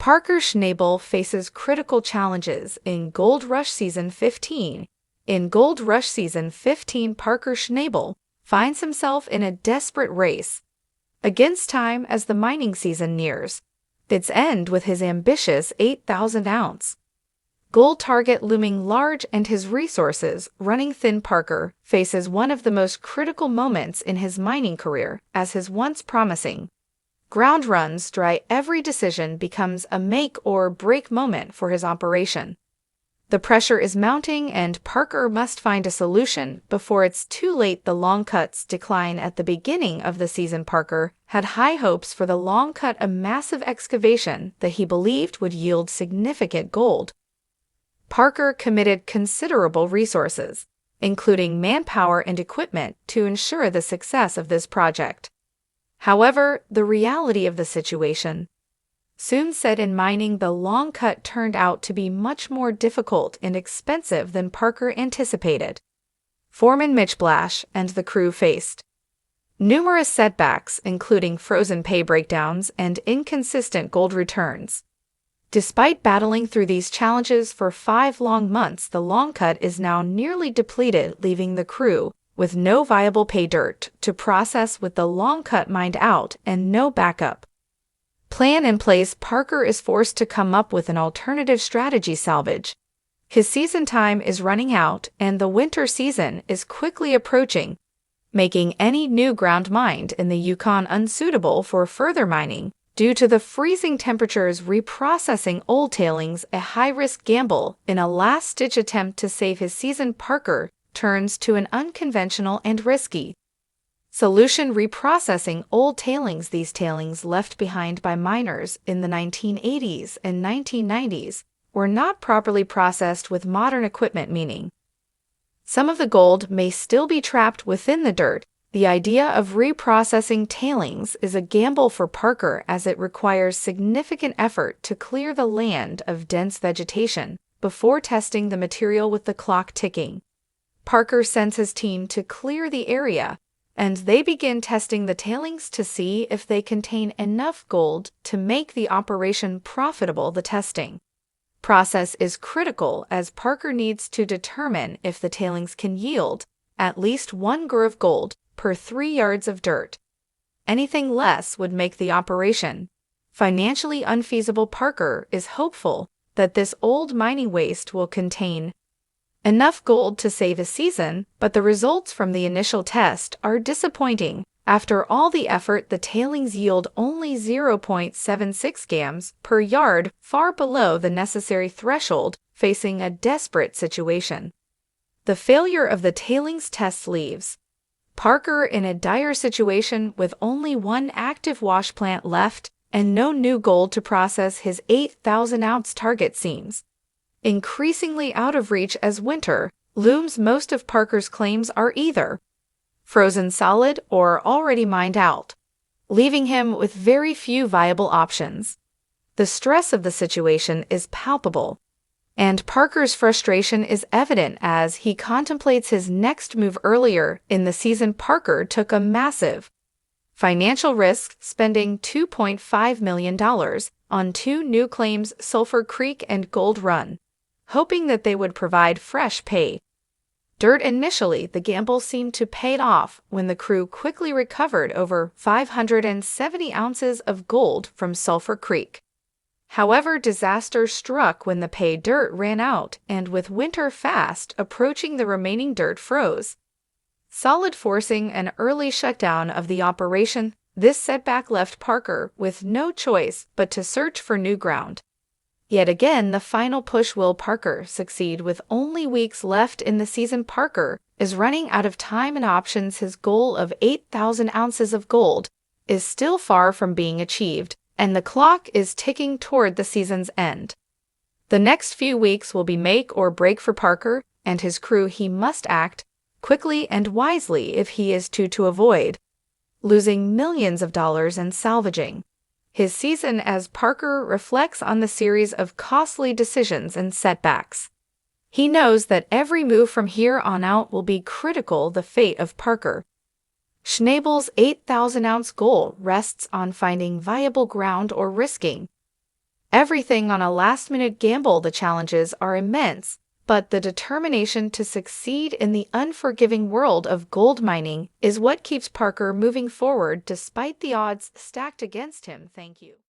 Parker Schnabel faces critical challenges in Gold Rush Season 15. In Gold Rush Season 15, Parker Schnabel finds himself in a desperate race against time as the mining season nears its end, with his ambitious 8,000-ounce gold target looming large and his resources running thin. Parker faces one of the most critical moments in his mining career as his once promising ground runs dry. Every decision becomes a make-or-break moment for his operation. The pressure is mounting, and Parker must find a solution before it's too late. The long cuts decline at the beginning of the season. Parker had high hopes for the long cut, a massive excavation that he believed would yield significant gold. Parker committed considerable resources, including manpower and equipment, to ensure the success of this project. However, the reality of the situation soon set in. Mining the long cut turned out to be much more difficult and expensive than Parker anticipated. Foreman Mitch Blash and the crew faced numerous setbacks, including frozen pay breakdowns and inconsistent gold returns. Despite battling through these challenges for 5 long months, the long cut is now nearly depleted, leaving the crew with no viable pay dirt to process. With the long cut mined out and no backup plan in place, Parker is forced to come up with an alternative strategy. Salvage. His season time is running out and the winter season is quickly approaching, making any new ground mined in the Yukon unsuitable for further mining due to the freezing temperatures. Reprocessing old tailings, a high-risk gamble. In a last-ditch attempt to save his season, Parker turns to an unconventional and risky solution: reprocessing old tailings. These tailings, left behind by miners in the 1980s and 1990s, were not properly processed with modern equipment, meaning some of the gold may still be trapped within the dirt. The idea of reprocessing tailings is a gamble for Parker, as it requires significant effort to clear the land of dense vegetation before testing the material. With the clock ticking, Parker sends his team to clear the area, and they begin testing the tailings to see if they contain enough gold to make the operation profitable. The testing process is critical, as Parker needs to determine if the tailings can yield at least 1 gram of gold per 3 yards of dirt. Anything less would make the operation financially unfeasible. Parker is hopeful that this old mining waste will contain enough gold to save a season, but the results from the initial test are disappointing. After all the effort, the tailings yield only 0.76 grams per yard, far below the necessary threshold. Facing a desperate situation, the failure of the tailings test leaves Parker in a dire situation, with only one active wash plant left and no new gold to process. His 8,000-ounce target seems increasingly out of reach as winter looms. Most of Parker's claims are either frozen solid or already mined out, leaving him with very few viable options. The stress of the situation is palpable, and Parker's frustration is evident as he contemplates his next move. Earlier in the season, Parker took a massive financial risk, spending $2.5 million on 2 new claims, Sulphur Creek and Gold Run, hoping that they would provide fresh pay dirt. Initially, the gamble seemed to pay off when the crew quickly recovered over 570 ounces of gold from Sulphur Creek. However, disaster struck when the pay dirt ran out, and with winter fast approaching, the remaining dirt froze solid, forcing an early shutdown of the operation. This setback left Parker with no choice but to search for new ground. Yet again, the final push. Will Parker succeed? With only weeks left in the season, Parker is running out of time and options. His goal of 8,000 ounces of gold is still far from being achieved, and the clock is ticking toward the season's end. The next few weeks will be make or break for Parker and his crew. He must act quickly and wisely if he is to avoid losing millions of dollars and salvaging his season. As Parker reflects on the series of costly decisions and setbacks, he knows that every move from here on out will be critical. The fate of Parker Schnabel's 8,000-ounce goal rests on finding viable ground or risking Everything on a last-minute gamble. The challenges are immense, but the determination to succeed in the unforgiving world of gold mining is what keeps Parker moving forward despite the odds stacked against him. Thank you.